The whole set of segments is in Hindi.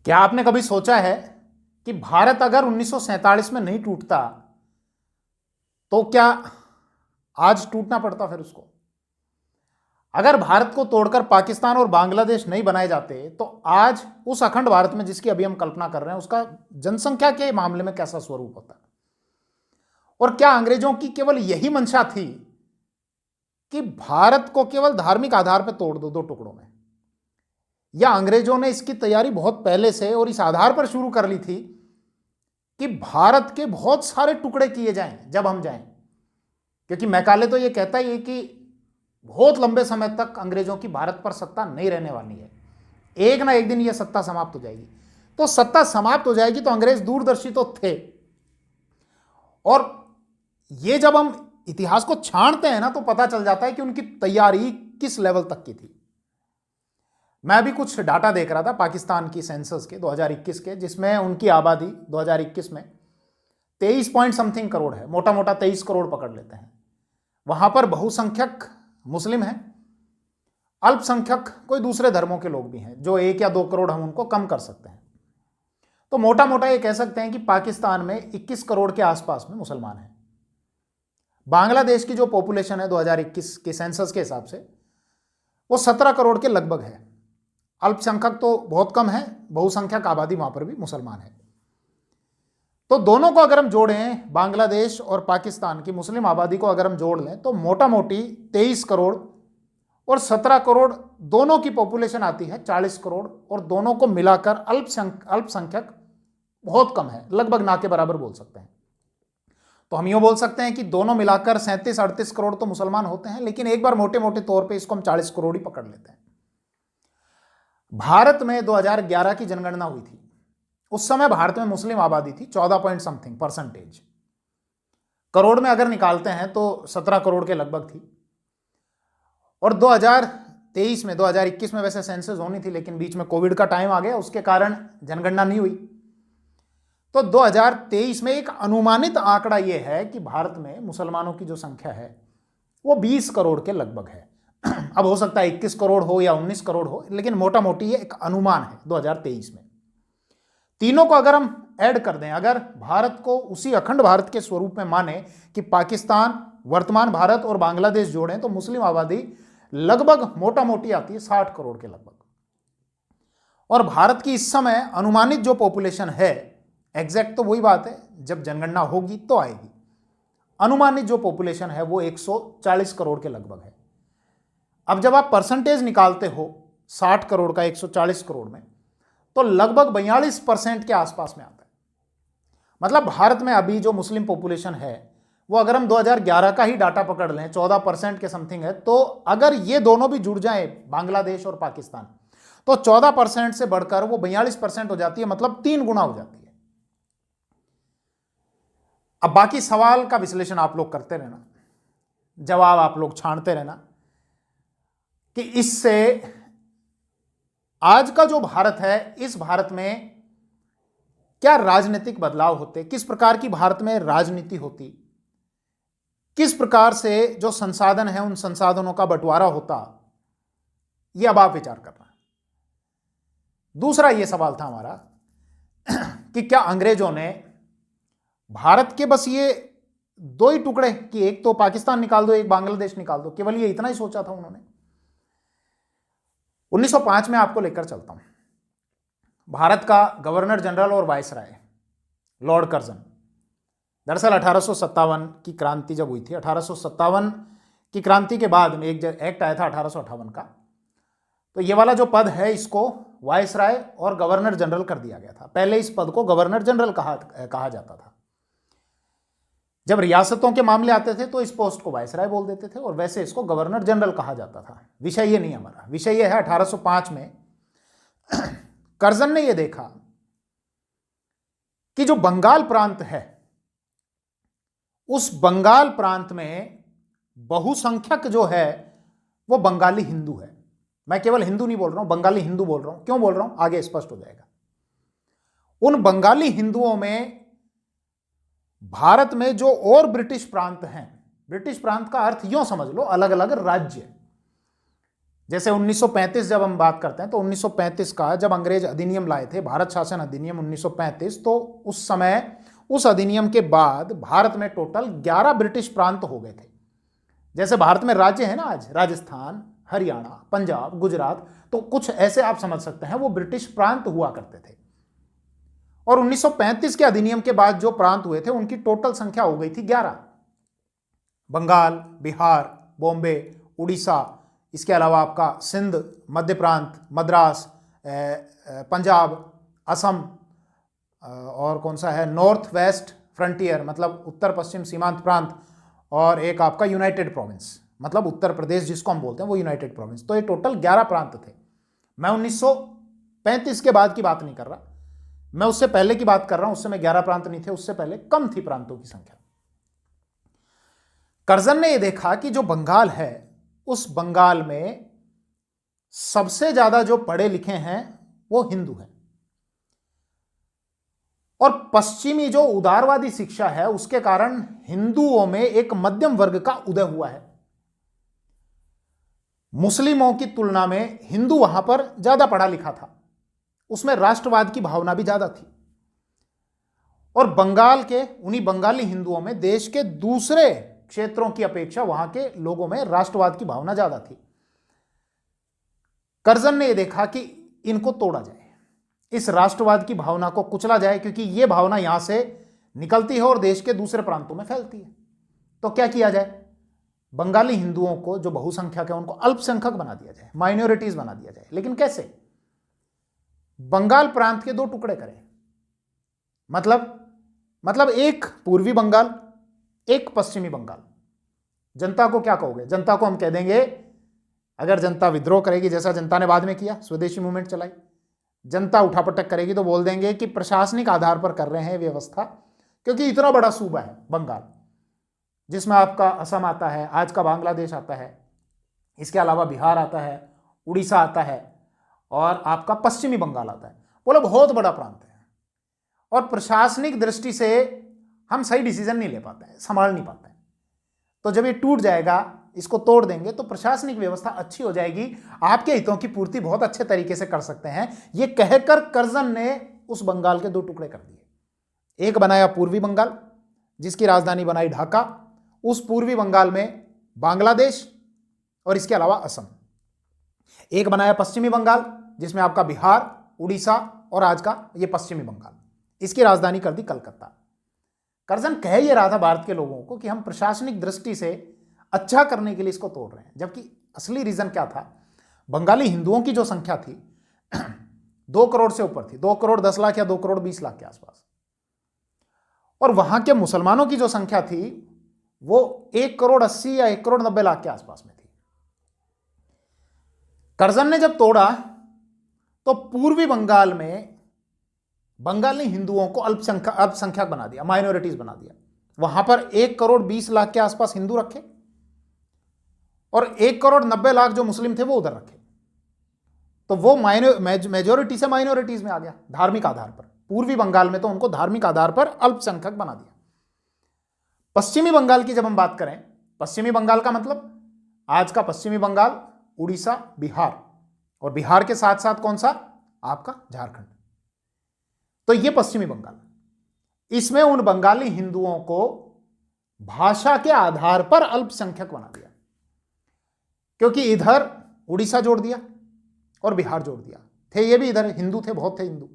क्या आपने कभी सोचा है कि भारत अगर 1947 में नहीं टूटता तो क्या आज टूटना पड़ता फिर उसको? अगर भारत को तोड़कर पाकिस्तान और बांग्लादेश नहीं बनाए जाते तो आज उस अखंड भारत में जिसकी अभी हम कल्पना कर रहे हैं उसका जनसंख्या के मामले में कैसा स्वरूप होता? और क्या अंग्रेजों की केवल यही मंशा थी कि भारत को केवल धार्मिक आधार पर तोड़ दो दो टुकड़ों में, या अंग्रेजों ने इसकी तैयारी बहुत पहले से और इस आधार पर शुरू कर ली थी कि भारत के बहुत सारे टुकड़े किए जाएं जब हम जाएं? क्योंकि मैकाले तो ये कहता ही है कि बहुत लंबे समय तक अंग्रेजों की भारत पर सत्ता नहीं रहने वाली है, एक ना एक दिन यह सत्ता समाप्त हो जाएगी। तो सत्ता समाप्त हो जाएगी तो अंग्रेज दूरदर्शी तो थे, और ये जब हम इतिहास को छानते हैं ना तो पता चल जाता है कि उनकी तैयारी किस लेवल तक की थी। मैं अभी कुछ डाटा देख रहा था पाकिस्तान की सेंसस के 2021 के, जिसमें उनकी आबादी 2021 में 23 पॉइंट समथिंग करोड़ है, मोटा मोटा 23 करोड़ पकड़ लेते हैं। वहां पर बहुसंख्यक मुस्लिम हैं, अल्पसंख्यक कोई दूसरे धर्मों के लोग भी हैं, जो 1 या 2 करोड़ हम उनको कम कर सकते हैं। तो मोटा मोटा ये कह सकते हैं कि पाकिस्तान में 21 करोड़ के आसपास में मुसलमान हैं। बांग्लादेश की जो पॉपुलेशन है 2021 के सेंसस के हिसाब से वो 17 करोड़ के लगभग है। अल्पसंख्यक तो बहुत कम है, बहुसंख्यक आबादी वहां पर भी मुसलमान है। तो दोनों को अगर हम जोड़ें, बांग्लादेश और पाकिस्तान की मुस्लिम आबादी को अगर हम जोड़ लें तो मोटा मोटी 23 करोड़ और 17 करोड़ दोनों की पॉपुलेशन आती है 40 करोड़, और दोनों को मिलाकर अल्पसंख्यक बहुत कम है, लगभग ना के बराबर बोल सकते हैं। तो हम यूं बोल सकते हैं कि दोनों मिलाकर 37-38 करोड़ तो मुसलमान होते हैं, लेकिन एक बार मोटे मोटे तौर पे इसको हम 40 करोड़ ही पकड़ लेते हैं। भारत में 2011 की जनगणना हुई थी, उस समय भारत में मुस्लिम आबादी थी 14 पॉइंट समथिंग परसेंटेज। करोड़ में अगर निकालते हैं तो 17 करोड़ के लगभग थी। और 2023 में 2021 में वैसे सेंसस होनी थी, लेकिन बीच में कोविड का टाइम आ गया, उसके कारण जनगणना नहीं हुई। तो 2023 में एक अनुमानित आंकड़ा यह है कि भारत में मुसलमानों की जो संख्या है वो 20 करोड़ के लगभग है। अब हो सकता है 21 करोड़ हो या 19 करोड़ हो, लेकिन मोटा मोटी ये एक अनुमान है 2023 में। तीनों को अगर हम ऐड कर दें, अगर भारत को उसी अखंड भारत के स्वरूप में माने कि पाकिस्तान, वर्तमान भारत और बांग्लादेश जोड़ें, तो मुस्लिम आबादी लगभग मोटा मोटी आती है 60 करोड़ के लगभग। और भारत की इस समय अनुमानित जो पॉपुलेशन है, एग्जैक्ट तो वही बात है, जब जनगणना होगी तो आएगी, अनुमानित जो पॉपुलेशन है वो 140 करोड़ के लगभग है। अब जब आप परसेंटेज निकालते हो 60 करोड़ का 140 करोड़ में, तो लगभग 42% के आसपास में आता है। मतलब भारत में अभी जो मुस्लिम पॉपुलेशन है वो अगर हम 2011 का ही डाटा पकड़ लें 14% के समथिंग है, तो अगर ये दोनों भी जुड़ जाएं, बांग्लादेश और पाकिस्तान, तो 14% से बढ़कर वो 42% हो जाती है, मतलब 3 गुना हो जाती है। अब बाकी सवाल का विश्लेषण आप लोग करते रहना, जवाब आप लोग छांटते रहना कि इससे आज का जो भारत है, इस भारत में क्या राजनीतिक बदलाव होते, किस प्रकार की भारत में राजनीति होती, किस प्रकार से जो संसाधन है उन संसाधनों का बंटवारा होता, यह अब आप विचार करना। दूसरा यह सवाल था हमारा कि क्या अंग्रेजों ने भारत के बस ये 2 ही टुकड़े, कि एक तो पाकिस्तान निकाल दो, एक बांग्लादेश निकाल दो, केवल ये इतना ही सोचा था उन्होंने? 1905 में आपको लेकर चलता हूं। भारत का गवर्नर जनरल और वायसराय लॉर्ड कर्जन, दरअसल 1857 की क्रांति जब हुई थी, 1857 की क्रांति के बाद में एक एक्ट आया था 1858 का, तो ये वाला जो पद है इसको वायसराय और गवर्नर जनरल कर दिया गया था। पहले इस पद को गवर्नर जनरल कहा जाता था। जब रियासतों के मामले आते थे तो इस पोस्ट को वायसराय बोल देते थे, और वैसे इसको गवर्नर जनरल कहा जाता था। विषय ये नहीं, हमारा विषय ये है 1805 में कर्जन ने यह देखा कि जो बंगाल प्रांत है, उस बंगाल प्रांत में बहुसंख्यक जो है वो बंगाली हिंदू है। मैं केवल हिंदू नहीं बोल रहा हूं, बंगाली हिंदू बोल रहा हूं। क्यों बोल रहा हूं आगे स्पष्ट हो जाएगा। उन बंगाली हिंदुओं में भारत में जो और ब्रिटिश प्रांत हैं, ब्रिटिश प्रांत का अर्थ यूं समझ लो अलग अलग राज्य, जैसे 1935 जब हम बात करते हैं तो 1935 का जब अंग्रेज अधिनियम लाए थे, भारत शासन अधिनियम 1935, तो उस समय उस अधिनियम के बाद भारत में टोटल 11 ब्रिटिश प्रांत हो गए थे। जैसे भारत में राज्य है ना आज, राजस्थान, हरियाणा, पंजाब, गुजरात, तो कुछ ऐसे आप समझ सकते हैं वो ब्रिटिश प्रांत हुआ करते थे। और 1935 के अधिनियम के बाद जो प्रांत हुए थे उनकी टोटल संख्या हो गई थी 11। बंगाल, बिहार, बॉम्बे, उड़ीसा, इसके अलावा आपका सिंध, मध्य प्रांत, मद्रास, पंजाब, असम, और कौन सा है, नॉर्थ वेस्ट फ्रंटियर मतलब उत्तर पश्चिम सीमांत प्रांत, और एक आपका यूनाइटेड प्रोविंस मतलब उत्तर प्रदेश जिसको हम बोलते हैं वो यूनाइटेड प्रोविंस। तो ये टोटल 11 प्रांत थे। मैं 1935 के बाद की बात नहीं कर रहा, मैं उससे पहले की बात कर रहा हूं। उस समय 11 प्रांत नहीं थे, उससे पहले कम थी प्रांतों की संख्या। कर्जन ने यह देखा कि जो बंगाल है उस बंगाल में सबसे ज्यादा जो पढ़े लिखे हैं वो हिंदू हैं, और पश्चिमी जो उदारवादी शिक्षा है उसके कारण हिंदुओं में एक मध्यम वर्ग का उदय हुआ है। मुस्लिमों की तुलना में हिंदू वहां पर ज्यादा पढ़ा लिखा था, उसमें राष्ट्रवाद की भावना भी ज्यादा थी, और बंगाल के उन्हीं बंगाली हिंदुओं में देश के दूसरे क्षेत्रों की अपेक्षा वहां के लोगों में राष्ट्रवाद की भावना ज्यादा थी। कर्जन ने यह देखा कि इनको तोड़ा जाए, इस राष्ट्रवाद की भावना को कुचला जाए, क्योंकि यह भावना यहां से निकलती है और देश के दूसरे प्रांतों में फैलती है। तो क्या किया जाए, बंगाली हिंदुओं को जो बहुसंख्यक है उनको अल्पसंख्यक बना दिया जाए, माइनॉरिटीज बना दिया जाए। लेकिन कैसे? बंगाल प्रांत के दो टुकड़े करें, मतलब एक पूर्वी बंगाल, एक पश्चिमी बंगाल। जनता को क्या कहोगे? जनता को हम कह देंगे, अगर जनता विद्रोह करेगी जैसा जनता ने बाद में किया, स्वदेशी मूवमेंट चलाई, जनता उठापटक करेगी तो बोल देंगे कि प्रशासनिक आधार पर कर रहे हैं व्यवस्था, क्योंकि इतना बड़ा सूबा है बंगाल, जिसमें आपका असम आता है, आज का बांग्लादेश आता है, इसके अलावा बिहार आता है, उड़ीसा आता है, और आपका पश्चिमी बंगाल आता है। बोलो बहुत बड़ा प्रांत है, और प्रशासनिक दृष्टि से हम सही डिसीजन नहीं ले पाते हैं, संभाल नहीं पाते हैं। तो जब ये टूट जाएगा, इसको तोड़ देंगे, तो प्रशासनिक व्यवस्था अच्छी हो जाएगी, आपके हितों की पूर्ति बहुत अच्छे तरीके से कर सकते हैं। ये कहकर कर्जन ने उस बंगाल के दो टुकड़े कर दिए। एक बनाया पूर्वी बंगाल, जिसकी राजधानी बनाई ढाका, उस पूर्वी बंगाल में बांग्लादेश और इसके अलावा असम। एक बनाया पश्चिमी बंगाल, जिसमें आपका बिहार, उड़ीसा और आज का ये पश्चिमी बंगाल, इसकी राजधानी कर दी कलकत्ता। कर्जन कह ये रहा था भारत के लोगों को कि हम प्रशासनिक दृष्टि से अच्छा करने के लिए इसको तोड़ रहे हैं, जबकि असली रीजन क्या था? बंगाली हिंदुओं की जो संख्या थी 2 करोड़ से ऊपर थी, 2 करोड़ 10 लाख या 2 करोड़ 20 लाख के आसपास, और वहां के मुसलमानों की जो संख्या थी वो 1 करोड़ 80 या 1 करोड़ 90 लाख के आसपास में थी। कर्जन ने जब तोड़ा तो पूर्वी बंगाल में बंगाली हिंदुओं को अल्पसंख्यक बना दिया, माइनॉरिटीज बना दिया। वहां पर 1 करोड़ 20 लाख के आसपास हिंदू रखे, और 1 करोड़ 90 लाख जो मुस्लिम थे वो उधर रखे। तो वो मेजोरिटी से माइनॉरिटीज में आ गया धार्मिक आधार पर। पूर्वी बंगाल में तो उनको धार्मिक आधार पर अल्पसंख्यक बना दिया। पश्चिमी बंगाल की जब हम बात करें, पश्चिमी बंगाल का मतलब आज का पश्चिमी बंगाल, उड़ीसा, बिहार, और बिहार के साथ साथ कौन सा? आपका झारखंड। तो ये पश्चिमी बंगाल, इसमें उन बंगाली हिंदुओं को भाषा के आधार पर अल्पसंख्यक बना दिया, क्योंकि इधर उड़ीसा जोड़ दिया और बिहार जोड़ दिया। थे ये भी इधर हिंदू थे, बहुत थे हिंदू,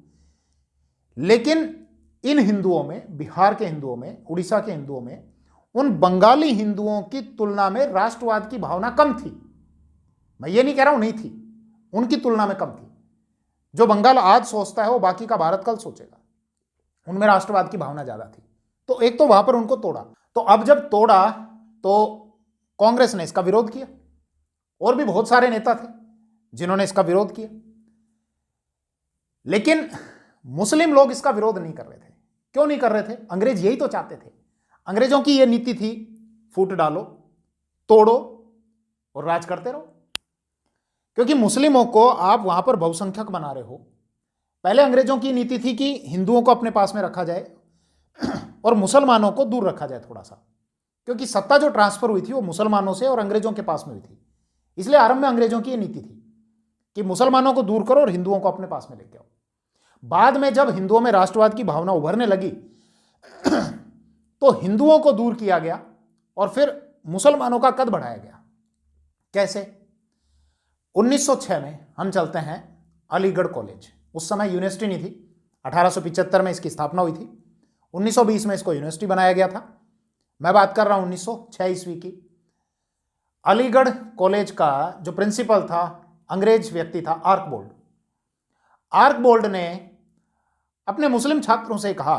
लेकिन इन हिंदुओं में, बिहार के हिंदुओं में, उड़ीसा के हिंदुओं में, उन बंगाली हिंदुओं की तुलना में राष्ट्रवाद की भावना कम थी। मैं ये नहीं कह रहा हूं नहीं थी, उनकी तुलना में कम थी। जो बंगाल आज सोचता है वो बाकी का भारत कल सोचेगा, उनमें राष्ट्रवाद की भावना ज्यादा थी। तो एक तो वहां पर उनको तोड़ा। तो अब जब तोड़ा तो कांग्रेस ने इसका विरोध किया, और भी बहुत सारे नेता थे जिन्होंने इसका विरोध किया, लेकिन मुस्लिम लोग इसका विरोध नहीं कर रहे थे। क्यों नहीं कर रहे थे? अंग्रेज यही तो चाहते थे। अंग्रेजों की यह नीति थी, फूट डालो, तोड़ो और राज करते रहो। क्योंकि मुस्लिमों को आप वहां पर बहुसंख्यक बना रहे हो। पहले अंग्रेजों की नीति थी कि हिंदुओं को अपने पास में रखा जाए और मुसलमानों को दूर रखा जाए थोड़ा सा, क्योंकि सत्ता जो ट्रांसफर हुई थी वो मुसलमानों से और अंग्रेजों के पास में हुई थी। इसलिए आरंभ में अंग्रेजों की ये नीति थी कि मुसलमानों को दूर करो और हिंदुओं को अपने पास में लेके आओ। बाद में जब हिंदुओं में राष्ट्रवाद की भावना उभरने लगी तो हिंदुओं को दूर किया गया और फिर मुसलमानों का कद बढ़ाया गया। कैसे? 1906 में हम चलते हैं अलीगढ़ कॉलेज। उस समय यूनिवर्सिटी नहीं थी, 1875 में इसकी स्थापना हुई थी, 1920 में इसको यूनिवर्सिटी बनाया गया था। मैं बात कर रहा हूं 1906 ईस्वी की। अलीगढ़ कॉलेज का जो प्रिंसिपल था अंग्रेज व्यक्ति था आर्कबोल्ड। आर्कबोल्ड ने अपने मुस्लिम छात्रों से कहा,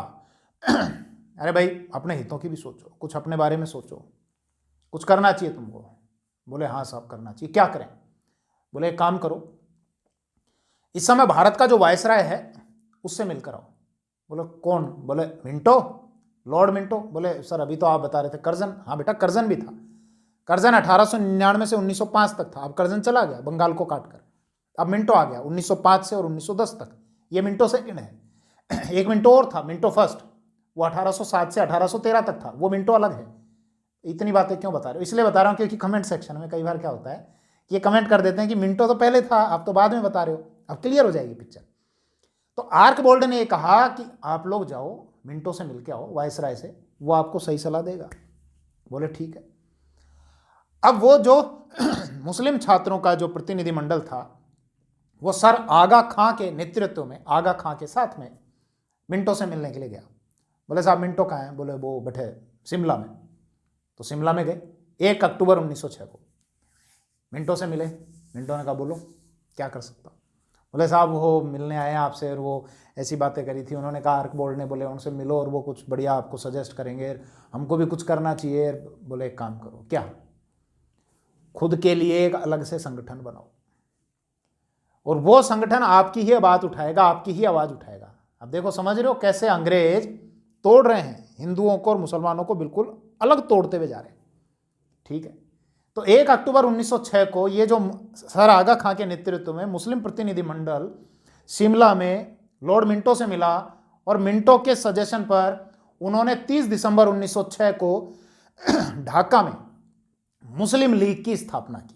अरे भाई अपने हितों की भी सोचो, कुछ अपने बारे में सोचो, कुछ करना चाहिए तुमको। बोले हाँ साहब करना चाहिए। क्या करें? बोले एक काम करो, इस समय भारत का जो वायसराय है उससे मिलकर आओ। बोले कौन? बोले मिंटो, लॉर्ड मिंटो। बोले सर अभी तो आप बता रहे थे कर्जन। हाँ बेटा कर्जन भी था। कर्जन 1899 से 1905 तक था। अब कर्जन चला गया बंगाल को काटकर, अब मिंटो आ गया 1905 से और 1910 तक। ये मिंटो सेकंड है। एक मिंटो और था, मिंटो फर्स्ट, वो 1807 से 1813 तक था, वो मिंटो अलग है। इतनी बातें क्यों बता रहे हो? इसलिए बता रहा हूँ क्योंकि कमेंट सेक्शन में कई बार क्या होता है कि ये कमेंट कर देते हैं कि मिंटो तो पहले था, आप तो बाद में बता रहे हो। अब क्लियर हो जाएगी पिक्चर। तो आर्कबोल्ड ने कहा कि आप लोग जाओ मिंटो से मिलके आओ, वायसराय से, वो आपको सही सलाह देगा। बोले ठीक है। अब वो जो मुस्लिम छात्रों का जो प्रतिनिधिमंडल था वो सर आगा खां के नेतृत्व में, आगा खां के साथ में मिंटो से मिलने के लिए गया। बोले साहब मिंटो कहाँ हैं? बोले वो बैठे शिमला में। तो शिमला में गए 1 अक्टूबर 1906 को मिंटो से मिले। मिंटो ने कहा बोलो क्या कर सकता हूँ। बोले साहब वो मिलने आए हैं आपसे और वो ऐसी बातें करी थी। उन्होंने कहा आर्कबोल्ड ने, बोले उनसे मिलो और वो कुछ बढ़िया आपको सजेस्ट करेंगे, हमको भी कुछ करना चाहिए। बोले एक काम करो, क्या? खुद के लिए एक अलग से संगठन बनाओ और वो संगठन आपकी ही बात उठाएगा, आपकी ही आवाज उठाएगा। अब देखो समझ रहे हो कैसे अंग्रेज तोड़ रहे हैं हिंदुओं को और मुसलमानों को, बिल्कुल अलग तोड़ते हुए जा रहे हैं। ठीक है। तो 1 अक्टूबर 1906 को ये जो सर आगा खां के नेतृत्व में मुस्लिम प्रतिनिधिमंडल शिमला में लॉर्ड मिंटो से मिला और मिंटो के सजेशन पर उन्होंने 30 दिसंबर 1906 को ढाका में मुस्लिम लीग की स्थापना की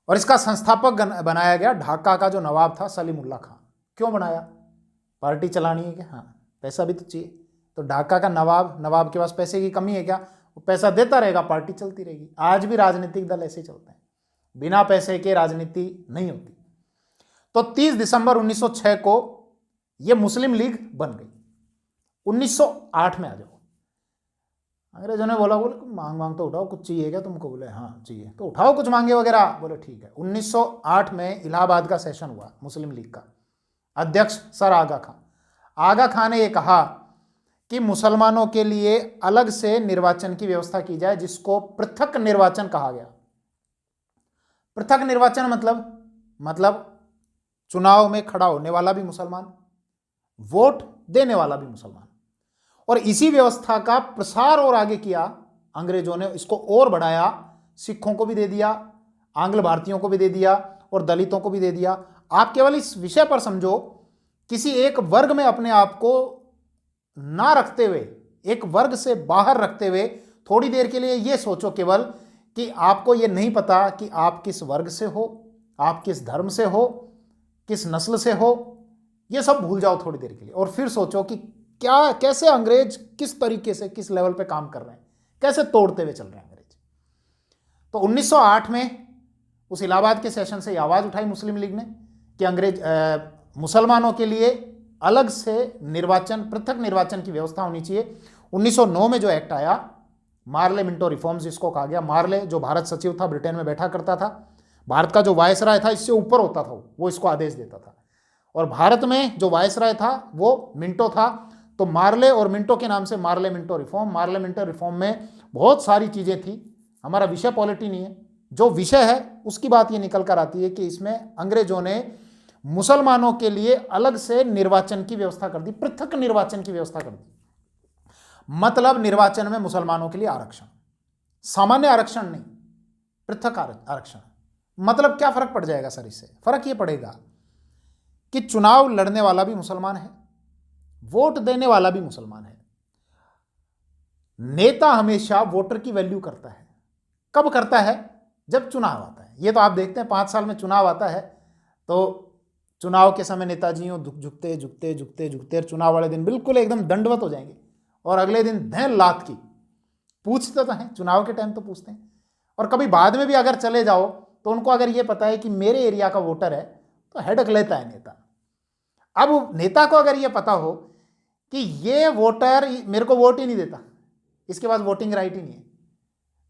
और इसका संस्थापक बनाया गया ढाका का जो नवाब था सलीमुल्लाह खां। क्यों बनाया? पार्टी चलानी है क्या? हाँ, पैसा भी तो चाहिए। तो ढाका का नवाब के पास पैसे की कमी है क्या? वो पैसा देता रहेगा, पार्टी चलती रहेगी। आज भी राजनीतिक दल ऐसे चलते हैं, बिना पैसे के राजनीति नहीं होती। तो 30 दिसंबर 1906 को यह मुस्लिम लीग बन गई। 1908 में आ जाओ। अंग्रेजों ने बोला, बोले मांग तो उठाओ, कुछ चाहिए क्या तुमको? बोले हाँ चाहिए, तो उठाओ कुछ मांगे वगैरह। बोले ठीक है। 1908 में इलाहाबाद का सेशन हुआ मुस्लिम लीग का। अध्यक्ष सर आगा खां। आगा खां ने यह कहा कि मुसलमानों के लिए अलग से निर्वाचन की व्यवस्था की जाए, जिसको पृथक निर्वाचन कहा गया। पृथक निर्वाचन मतलब चुनाव में खड़ा होने वाला भी मुसलमान, वोट देने वाला भी मुसलमान। और इसी व्यवस्था का प्रसार और आगे किया अंग्रेजों ने, इसको और बढ़ाया, सिखों को भी दे दिया, आंग्ल भारतीयों को भी दे दिया और दलितों को भी दे दिया। आप केवल इस विषय पर समझो, किसी एक वर्ग में अपने आप को ना रखते हुए, एक वर्ग से बाहर रखते हुए, थोड़ी देर के लिए यह सोचो केवल कि आपको यह नहीं पता कि आप किस वर्ग से हो, आप किस धर्म से हो, किस नस्ल से हो। यह सब भूल जाओ थोड़ी देर के लिए और फिर सोचो कि क्या, कैसे अंग्रेज किस तरीके से, किस लेवल पे काम कर रहे हैं, कैसे तोड़ते हुए चल रहे हैं अंग्रेज। तो 1908 में उस इलाहाबाद के सेशन से आवाज उठाई मुस्लिम लीग ने कि अंग्रेज मुसलमानों के लिए अलग से निर्वाचन, पृथक निर्वाचन की व्यवस्था होनी चाहिए। 1909 में जो एक्ट आया, मार्ले मिंटो रिफॉर्म्स जिसको कहा गया। मार्ले जो भारत सचिव था, ब्रिटेन में बैठा करता था, भारत का जो वायसराय था इससे ऊपर होता था, वो इसको आदेश देता था। और भारत में जो वायसराय था वो मिंटो था। तो मार्ले और मिंटो के नाम से Morley Minto reform. Morley Minto reform में बहुत सारी चीजें थी। हमारा विषय पॉलिटी नहीं है, जो विषय है उसकी बात ये निकल कर आती है कि इसमें अंग्रेजों ने मुसलमानों के लिए अलग से निर्वाचन की व्यवस्था कर दी, पृथक निर्वाचन की व्यवस्था कर दी। मतलब निर्वाचन में मुसलमानों के लिए आरक्षण, सामान्य आरक्षण नहीं, पृथक आरक्षण। मतलब क्या फर्क पड़ जाएगा सर इससे? फर्क ये पड़ेगा कि चुनाव लड़ने वाला भी मुसलमान है, वोट देने वाला भी मुसलमान है। नेता हमेशा वोटर की वैल्यू करता है। कब करता है? जब चुनाव आता है। ये तो आप देखते हैं 5 साल में चुनाव आता है तो चुनाव के समय नेताजियों झुकते झुकते झुकते झुकते और चुनाव वाले दिन बिल्कुल एकदम दंडवत हो जाएंगे और अगले दिन धैन लात की पूछते तो हैं, चुनाव के टाइम तो पूछते हैं। और कभी बाद में भी अगर चले जाओ तो उनको अगर ये पता है कि मेरे एरिया का वोटर है तो हेडक लेता है नेता। अब नेता को अगर ये पता हो कि ये वोटर मेरे को वोट ही नहीं देता, इसके पास वोटिंग राइट ही नहीं है।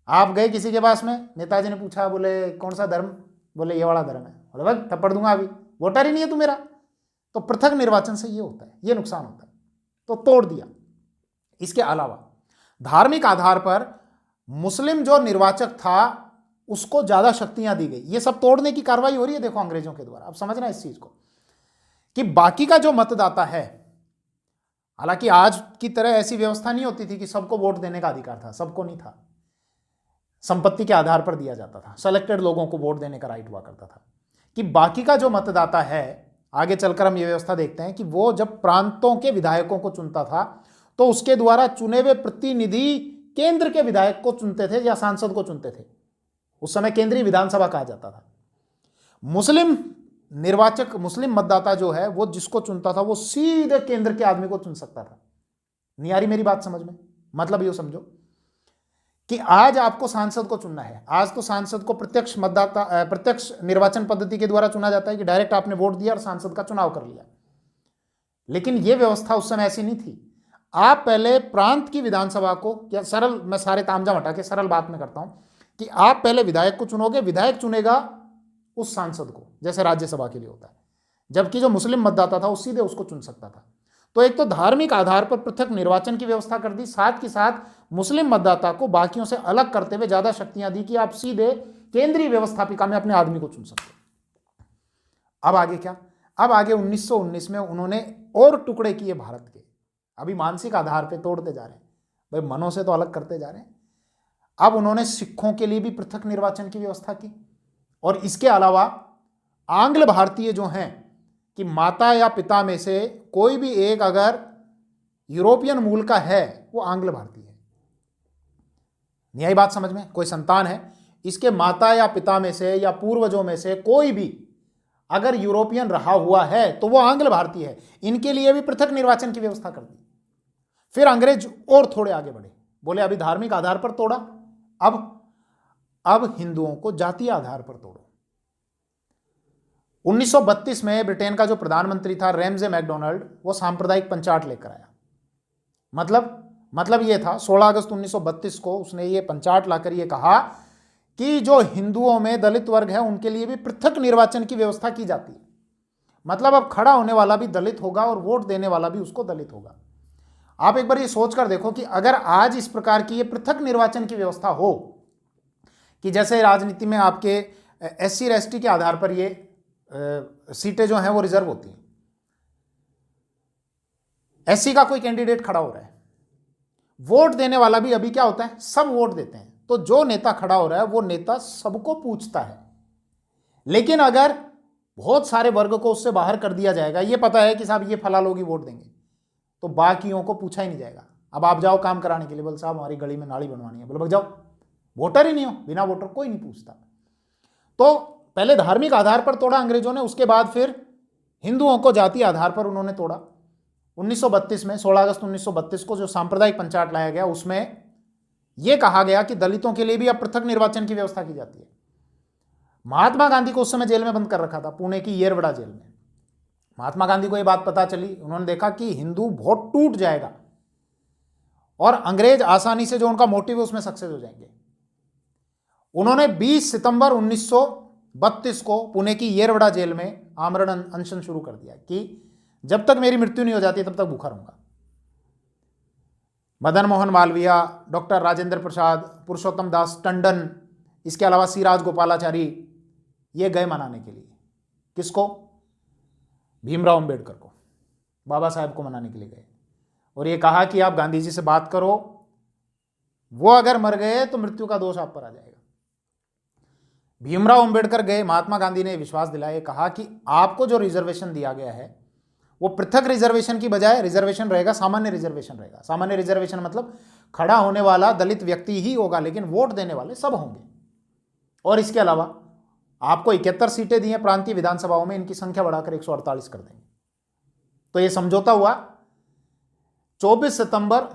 आप गए किसी के पास में, नेताजी ने पूछा, बोले कौन सा धर्म, बोले ये वाला धर्म है, बोले भाई थप्पड़ दूंगा, अभी वोटर ही नहीं है तू मेरा। तो पृथक निर्वाचन से ये होता है, ये नुकसान होता है, तो तोड़ दिया। इसके अलावा धार्मिक आधार पर मुस्लिम जो निर्वाचक था उसको ज्यादा शक्तियां दी गई। ये सब तोड़ने की कार्रवाई हो रही है, देखो अंग्रेजों के द्वारा। अब समझना इस चीज को कि बाकी का जो मतदाता है, हालांकि आज की तरह ऐसी व्यवस्था नहीं होती थी कि सबको वोट देने का अधिकार था, सबको नहीं था, संपत्ति के आधार पर दिया जाता था, सेलेक्टेड लोगों को वोट देने का राइट हुआ करता था। कि बाकी का जो मतदाता है, आगे चलकर हम ये व्यवस्था देखते हैं कि वो जब प्रांतों के विधायकों को चुनता था तो उसके द्वारा चुने हुए प्रतिनिधि केंद्र के विधायक को चुनते थे या सांसद को चुनते थे। उस समय केंद्रीय विधानसभा कहा जाता था। मुस्लिम निर्वाचक, मुस्लिम मतदाता जो है वो जिसको चुनता था वो सीधे केंद्र के आदमी को चुन सकता था। नहीं आ रही मेरी बात समझ में? मतलब ये समझो कि आज आपको सांसद को चुनना है। आज तो सांसद को प्रत्यक्ष मतदाता, प्रत्यक्ष निर्वाचन पद्धति के द्वारा चुना जाता है कि डायरेक्ट आपने वोट दिया और सांसद का चुनाव कर लिया। लेकिन यह व्यवस्था उस समय ऐसी नहीं थी। आप पहले प्रांत की विधानसभा को, या सरल, मैं सारे तामझाम हटा के सरल बात में करता हूं कि आप पहले विधायक को चुनोगे, विधायक चुनेगा उस सांसद को, जैसे राज्यसभा के लिए होता है। जबकि जो मुस्लिम मतदाता था वो सीधे उसको चुन सकता था। तो एक तो धार्मिक आधार पर पृथक निर्वाचन की व्यवस्था कर दी, साथ ही साथ मुस्लिम मतदाता को बाकियों से अलग करते हुए ज्यादा शक्तियां दी कि आप सीधे केंद्रीय व्यवस्थापिका में अपने आदमी को चुन सकते। अब आगे क्या? अब आगे 1919 में उन्होंने और टुकड़े किए भारत के। अभी मानसिक आधार पर तोड़ते जा रहे हैं भाई, मनों से तो अलग करते जा रहे हैं। अब उन्होंने सिखों के लिए भी पृथक निर्वाचन की व्यवस्था की। और इसके अलावा आंग्ल भारतीय जो हैं कि माता या पिता में से कोई भी एक अगर यूरोपियन मूल का है वो आंग्ल भारतीय है। नहीं आई बात समझ में? कोई संतान है, इसके माता या पिता में से या पूर्वजों में से कोई भी अगर यूरोपियन रहा हुआ है तो वो आंग्ल भारतीय है। इनके लिए भी पृथक निर्वाचन की व्यवस्था कर दी। फिर अंग्रेज और थोड़े आगे बढ़े, बोले अभी धार्मिक आधार पर तोड़ा, अब हिंदुओं को जातीय आधार पर तोड़ो। 1932 में ब्रिटेन का जो प्रधानमंत्री था रैमजे मैकडोनाल्ड, वो सांप्रदायिक पंचाट लेकर आया। मतलब ये था 16 अगस्त 1932 को उसने ये पंचाट लाकर ये कहा कि जो हिंदुओं में दलित वर्ग है उनके लिए भी पृथक निर्वाचन की व्यवस्था की जाती है। मतलब अब खड़ा होने वाला भी दलित होगा और वोट देने वाला भी उसको दलित होगा। आप एक बार ये सोचकर देखो कि अगर आज इस प्रकार की ये पृथक निर्वाचन की व्यवस्था हो कि जैसे राजनीति में आपके एससी और एसटी के आधार पर ये सीटें जो हैं वो रिजर्व होती हैं। एससी का कोई कैंडिडेट खड़ा हो रहा है, वोट देने वाला भी अभी क्या होता है, सब वोट देते हैं। तो जो नेता खड़ा हो रहा है वो नेता सबको पूछता है। लेकिन अगर बहुत सारे वर्ग को उससे बाहर कर दिया जाएगा, ये पता है कि साहब ये फला लोग ही वोट देंगे, तो बाकियों को पूछा ही नहीं जाएगा। अब आप जाओ काम कराने के लिए, बोल साहब हमारी गली में नाली बनवानी है, बोलो भाग जाओ, वोटर ही नहीं हो, बिना वोटर कोई नहीं पूछता। तो पहले धार्मिक आधार पर तोड़ा अंग्रेजों ने, उसके बाद फिर हिंदुओं को जातीय आधार पर उन्होंने तोड़ा। 1932 में 16 अगस्त 1932 को जो सांप्रदायिक पंचायत लाया गया उसमें यह कहा गया कि दलितों के लिए भी अब पृथक निर्वाचन की व्यवस्था की जाती है। महात्मा गांधी को उस समय जेल में बंद कर रखा था, पुणे की येरवड़ा जेल में। महात्मा गांधी को यह बात पता चली, उन्होंने देखा कि हिंदू बहुत टूट जाएगा और अंग्रेज आसानी से जो उनका मोटिव है उसमें सक्सेस हो जाएंगे। उन्होंने 20 सितंबर 1932 को पुणे की येरवड़ा जेल में आमरण अनशन शुरू कर दिया कि जब तक मेरी मृत्यु नहीं हो जाती तब तक भूखा रहूंगा। मदन मोहन मालवीय, डॉक्टर राजेंद्र प्रसाद, पुरुषोत्तम दास टंडन, इसके अलावा सी राजगोपालाचारी, ये गए मनाने के लिए। किसको? भीमराव अंबेडकर को, बाबा साहेब को मनाने के लिए गए और ये कहा कि आप गांधी जी से बात करो, वो अगर मर गए तो मृत्यु का दोष आप पर आ जाएगा। भीमराव अंबेडकर गए, महात्मा गांधी ने विश्वास दिलाया, कहा कि आपको जो रिजर्वेशन दिया गया है वो पृथक रिजर्वेशन की बजाय रिजर्वेशन रहेगा, सामान्य रिजर्वेशन रहेगा। सामान्य रिजर्वेशन मतलब खड़ा होने वाला दलित व्यक्ति ही होगा लेकिन वोट देने वाले सब होंगे। और इसके अलावा आपको 71 सीटें दी हैं प्रांतीय विधानसभाओं में, इनकी संख्या बढ़ाकर 148 कर देंगे। तो यह समझौता हुआ 24 सितंबर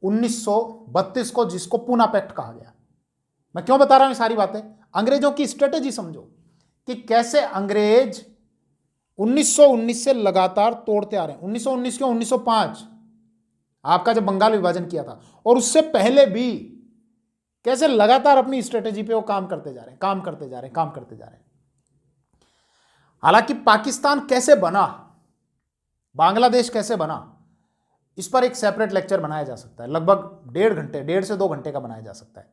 1932 को, जिसको पूना पैक्ट कहा गया। मैं क्यों बता रहा हूं ये सारी बातें? अंग्रेजों की स्ट्रेटेजी समझो कि कैसे अंग्रेज 1919 से लगातार तोड़ते आ रहे हैं। 1919 क्यों, 1905 आपका जब बंगाल विभाजन किया था, और उससे पहले भी कैसे लगातार अपनी स्ट्रेटेजी पे वो काम करते जा रहे हैं, काम करते जा रहे हैं, काम करते जा रहे हैं। हालांकि पाकिस्तान कैसे बना, बांग्लादेश कैसे बना, इस पर एक सेपरेट लेक्चर बनाया जा सकता है, लगभग 1.5 से 2 घंटे का बनाया जा सकता है।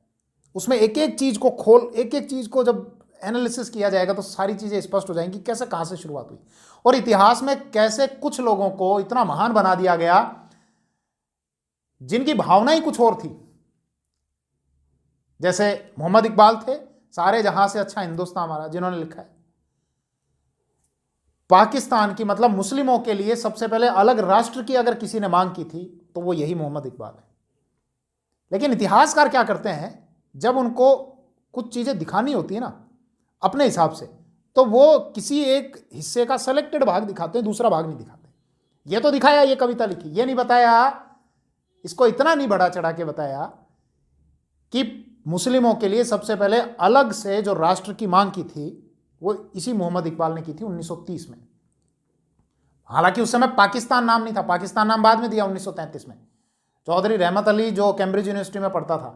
उसमें एक एक चीज को जब एनालिसिस किया जाएगा तो सारी चीजें स्पष्ट हो जाएंगी, कैसे कहां से शुरुआत हुई और इतिहास में कैसे कुछ लोगों को इतना महान बना दिया गया जिनकी भावना ही कुछ और थी। जैसे मोहम्मद इकबाल थे, सारे जहां से अच्छा हिंदुस्तान हमारा, जिन्होंने लिखा है पाकिस्तान की, मतलब मुस्लिमों के लिए सबसे पहले अलग राष्ट्र की अगर किसी ने मांग की थी तो वो यही मोहम्मद इकबाल है। लेकिन इतिहासकार क्या करते हैं, जब उनको कुछ चीजें दिखानी होती है ना अपने हिसाब से, तो वो किसी एक हिस्से का सेलेक्टेड भाग दिखाते हैं, दूसरा भाग नहीं दिखाते। ये तो दिखाया, ये कविता लिखी, ये नहीं बताया, इसको इतना नहीं बढ़ा चढ़ा के बताया कि मुस्लिमों के लिए सबसे पहले अलग से जो राष्ट्र की मांग की थी वो इसी मोहम्मद इकबाल ने की थी 1930 में। हालांकि उस समय पाकिस्तान नाम नहीं था, पाकिस्तान नाम बाद में दिया 1933 में। चौधरी रहमत अली जो कैम्ब्रिज यूनिवर्सिटी में पढ़ता था,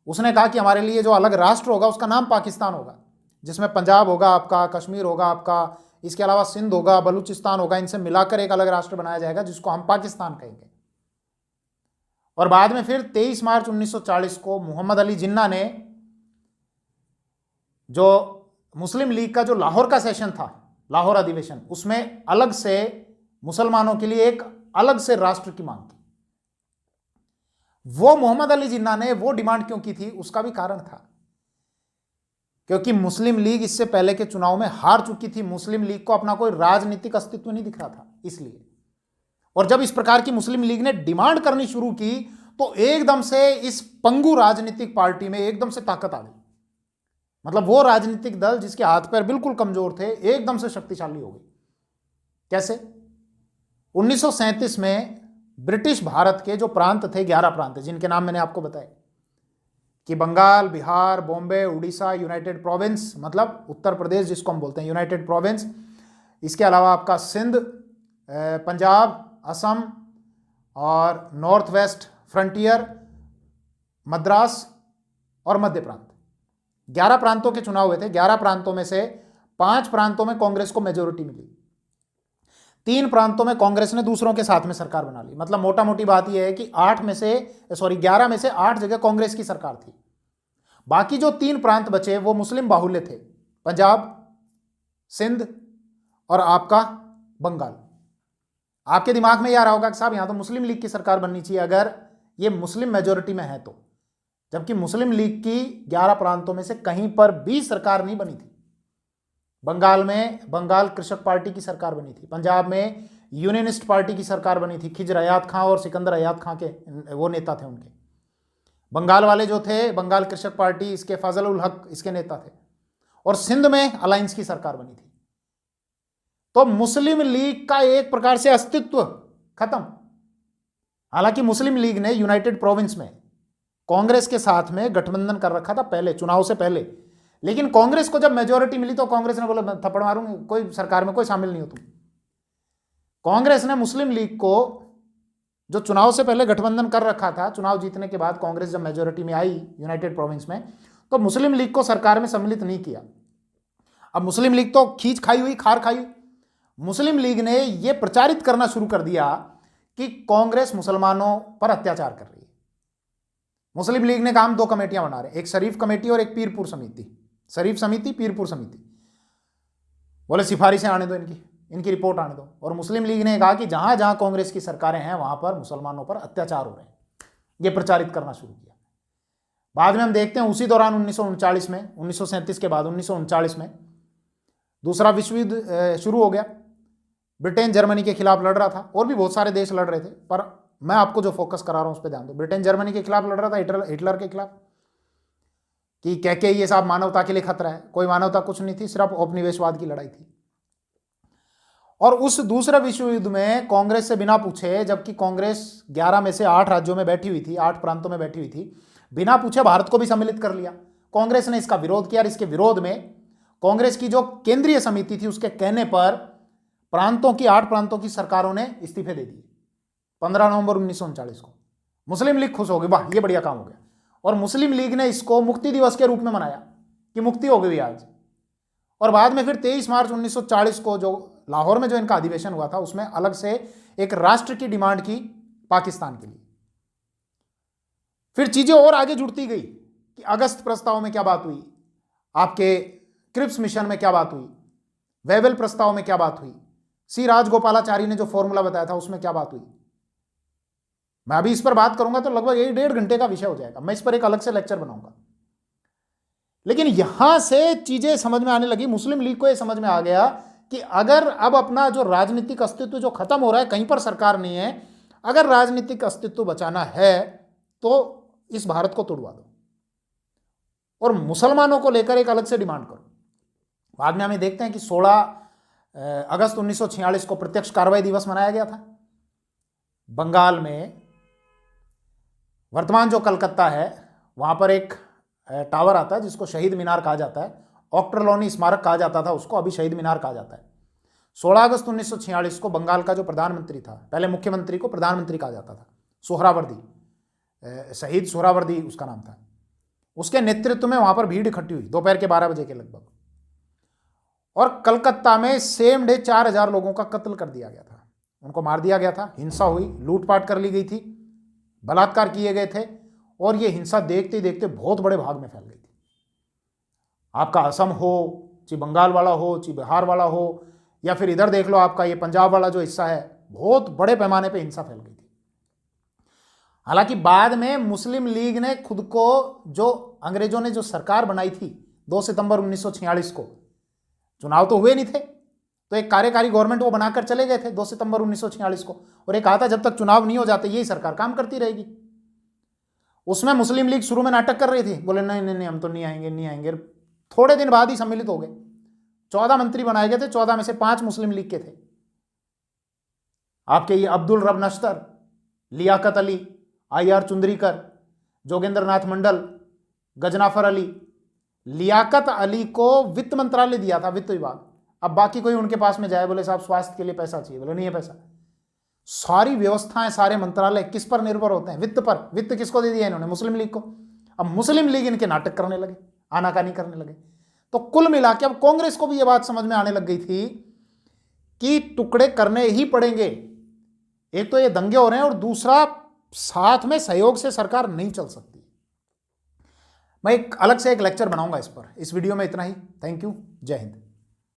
उसने कहा कि हमारे लिए जो अलग राष्ट्र होगा उसका नाम पाकिस्तान होगा, जिसमें पंजाब होगा आपका, कश्मीर होगा आपका, इसके अलावा सिंध होगा, बलूचिस्तान होगा, इनसे मिलाकर एक अलग राष्ट्र बनाया जाएगा जिसको हम पाकिस्तान कहेंगे। और बाद में फिर 23 मार्च 1940 को मोहम्मद अली जिन्ना ने, जो मुस्लिम लीग का जो लाहौर का सेशन था, लाहौर अधिवेशन, उसमें अलग से मुसलमानों के लिए एक अलग से राष्ट्र की मांग की। वो मोहम्मद अली जिन्ना ने वो डिमांड क्यों की थी, उसका भी कारण था, क्योंकि मुस्लिम लीग इससे पहले के चुनाव में हार चुकी थी। मुस्लिम लीग को अपना कोई राजनीतिक अस्तित्व नहीं दिख रहा था, इसलिए। और जब इस प्रकार की मुस्लिम लीग ने डिमांड करनी शुरू की तो एकदम से इस पंगु राजनीतिक पार्टी में एकदम से ताकत आ गई। मतलब वो राजनीतिक दल जिसके हाथ पैर बिल्कुल कमजोर थे, एकदम से शक्तिशाली हो गई। कैसे? 1937 में ब्रिटिश भारत के जो प्रांत थे, 11 प्रांत, जिनके नाम मैंने आपको बताए कि बंगाल, बिहार, बॉम्बे, उड़ीसा, यूनाइटेड प्रोविंस, मतलब उत्तर प्रदेश जिसको हम बोलते हैं यूनाइटेड प्रोविंस, इसके अलावा आपका सिंध, पंजाब, असम और नॉर्थ वेस्ट फ्रंटियर, मद्रास और मध्य प्रांत, 11 प्रांतों के चुनाव हुए थे। 11 प्रांतों में से 5 प्रांतों में कांग्रेस को मेजोरिटी मिली, 3 प्रांतों में कांग्रेस ने दूसरों के साथ में सरकार बना ली। मतलब मोटा मोटी बात यह है कि 11 में से 8 जगह कांग्रेस की सरकार थी। बाकी जो 3 प्रांत बचे वो मुस्लिम बाहुल्य थे, पंजाब, सिंध और आपका बंगाल। आपके दिमाग में यह आ रहा होगा कि साहब यहां तो मुस्लिम लीग की सरकार बननी चाहिए अगर ये मुस्लिम मेजोरिटी में है तो, जबकि मुस्लिम लीग की 11 प्रांतों में से कहीं पर भी सरकार नहीं बनी थी। बंगाल में बंगाल कृषक पार्टी की सरकार बनी थी, पंजाब में यूनियनिस्ट पार्टी की सरकार बनी थी, खिजर हयात खां और सिकंदर हयात खां के वो नेता थे उनके। बंगाल वाले जो थे, बंगाल कृषक पार्टी, इसके फजल उल हक इसके नेता थे। और सिंध में अलायंस की सरकार बनी थी। तो मुस्लिम लीग का एक प्रकार से अस्तित्व खत्म। हालांकि मुस्लिम लीग ने यूनाइटेड प्रोविंस में कांग्रेस के साथ में गठबंधन कर रखा था पहले, चुनाव से पहले, लेकिन कांग्रेस को जब मेजोरिटी मिली तो कांग्रेस ने बोला थप्पड़ मारूंगी, कोई सरकार में कोई शामिल नहीं हो तुम। कांग्रेस ने मुस्लिम लीग को, जो चुनाव से पहले गठबंधन कर रखा था, चुनाव जीतने के बाद कांग्रेस जब मेजोरिटी में आई यूनाइटेड प्रोविंस में, तो मुस्लिम लीग को सरकार में सम्मिलित नहीं किया। अब मुस्लिम लीग तो खींच खाई हुई, खार खाई हुई। मुस्लिम लीग ने यह प्रचारित करना शुरू कर दिया कि कांग्रेस मुसलमानों पर अत्याचार कर रही है। मुस्लिम लीग ने कहा हम 2 कमेटियां बना रहे हैं, एक शरीफ कमेटी और एक पीरपुर समिति। शरीफ समिति, पीरपुर समिति। बोले सिफारिशें आने दो, इनकी रिपोर्ट आने दो। और मुस्लिम लीग ने कहा कि जहां जहां कांग्रेस की सरकारें हैं वहां पर मुसलमानों पर अत्याचार हो रहे हैं, यह प्रचारित करना शुरू किया। बाद में हम देखते हैं उसी दौरान 1939 में, 1937 के बाद 1939 में दूसरा विश्व युद्ध शुरू हो गया। ब्रिटेन जर्मनी के खिलाफ लड़ रहा था, और भी बहुत सारे देश लड़ रहे थे, पर मैं आपको जो फोकस करा रहा हूं उस पर ध्यान दो। ब्रिटेन जर्मनी के खिलाफ लड़ रहा था, हिटलर के खिलाफ। कि कह ये साहब मानवता के लिए खतरा है। कोई मानवता कुछ नहीं थी, सिर्फ उपनिवेशवाद की लड़ाई थी। और उस दूसरे विश्व युद्ध में कांग्रेस से बिना पूछे, जबकि कांग्रेस 11 में से 8 राज्यों में बैठी हुई थी, 8 प्रांतों में बैठी हुई थी, बिना पूछे भारत को भी सम्मिलित कर लिया। कांग्रेस ने इसका विरोध किया और इसके विरोध में कांग्रेस की जो केंद्रीय समिति थी उसके कहने पर प्रांतों की 8 प्रांतों की सरकारों ने इस्तीफे दे दिए 15 नवंबर 1939 को। मुस्लिम लीग खुश हो गई, वाह ये बढ़िया काम हो गया। और मुस्लिम लीग ने इसको मुक्ति दिवस के रूप में मनाया कि मुक्ति हो गई आज। और बाद में फिर 23 मार्च 1940 को जो लाहौर में जो इनका अधिवेशन हुआ था उसमें अलग से एक राष्ट्र की डिमांड की पाकिस्तान के लिए। फिर चीजें और आगे जुड़ती गई कि अगस्त प्रस्ताव में क्या बात हुई, आपके क्रिप्स मिशन में क्या बात हुई, वेवेल प्रस्ताव में क्या बात हुई, सी राजगोपालाचारी ने जो फॉर्मूला बताया था उसमें क्या बात हुई। मैं अभी इस पर बात करूंगा तो लगभग 1-1.5 घंटे का विषय हो जाएगा। मैं इस पर एक अलग से लेक्चर बनाऊंगा। लेकिन यहां से चीजें समझ में आने लगी, मुस्लिम लीग को यह समझ में आ गया कि अगर अब अपना जो राजनीतिक अस्तित्व जो खत्म हो रहा है, कहीं पर सरकार नहीं है, अगर राजनीतिक अस्तित्व बचाना है तो इस भारत को तोड़वा दो और मुसलमानों को लेकर एक अलग से डिमांड करो। बाद में हमें देखते हैं कि 16 अगस्त 1946 को प्रत्यक्ष कार्रवाई दिवस मनाया गया था। बंगाल में वर्तमान जो कलकत्ता है वहां पर एक टावर आता है जिसको शहीद मीनार कहा जाता है, ऑक्टरलोनी स्मारक कहा जाता था उसको, अभी शहीद मीनार कहा जाता है। 16 अगस्त 1946 को बंगाल का जो प्रधानमंत्री था, पहले मुख्यमंत्री को प्रधानमंत्री कहा जाता था, सोहरावर्दी, शहीद सोहरावर्दी उसका नाम था, उसके नेतृत्व में वहां पर भीड़ इकट्ठी हुई दोपहर के 12 बजे के लगभग। और कलकत्ता में सेम डे 4000 लोगों का कत्ल कर दिया गया था, उनको मार दिया गया था, हिंसा हुई, लूटपाट कर ली गई थी, बलात्कार किए गए थे। और ये हिंसा देखते देखते बहुत बड़े भाग में फैल गई थी। आपका असम हो, चाहे बंगाल वाला हो, चाहे बिहार वाला हो, या फिर इधर देख लो आपका ये पंजाब वाला जो हिस्सा है, बहुत बड़े पैमाने पे हिंसा फैल गई थी। हालांकि बाद में मुस्लिम लीग ने खुद को, जो अंग्रेजों ने जो सरकार बनाई थी 2 सितंबर 1946 को, चुनाव तो हुए नहीं थे, तो एक कार्यकारी गवर्नमेंट वो बनाकर चले गए थे 2 सितंबर 1946 को, और एक कहा था जब तक चुनाव नहीं हो जाते यही सरकार काम करती रहेगी। उसमें मुस्लिम लीग शुरू में नाटक कर रही थी, बोले नहीं नहीं नहीं हम तो नहीं आएंगे नहीं आएंगे। थोड़े दिन बाद ही सम्मिलित हो गए, 14 मंत्री बनाए गए थे, 14 में से 5 मुस्लिम लीग के थे। आपके ये अब्दुल रब नश्तर, लियाकत अली, IR चुंदरीकर, जोगेंद्र नाथ मंडल, गजनाफर अली। लियाकत अली को वित्त मंत्रालय दिया था, वित्त विभाग। अब बाकी कोई उनके पास में जाए, बोले साहब स्वास्थ्य के लिए पैसा चाहिए, बोले नहीं है पैसा। सारी व्यवस्थाएं, सारे मंत्रालय किस पर निर्भर होते हैं? वित्त पर। वित्त किसको दे दिया इन्होंने? मुस्लिम लीग को। अब मुस्लिम लीग इनके नाटक करने लगे, आनाकानी करने लगे। तो कुल मिला के अब कांग्रेस को भी यह बात समझ में आने लग गई थी कि टुकड़े करने ही पड़ेंगे। एक तो ये दंगे हो रहे हैं और दूसरा साथ में सहयोग से सरकार नहीं चल सकती। मैं एक अलग से एक लेक्चर बनाऊंगा इस पर। इस वीडियो में इतना ही। Thank you. जय हिंद।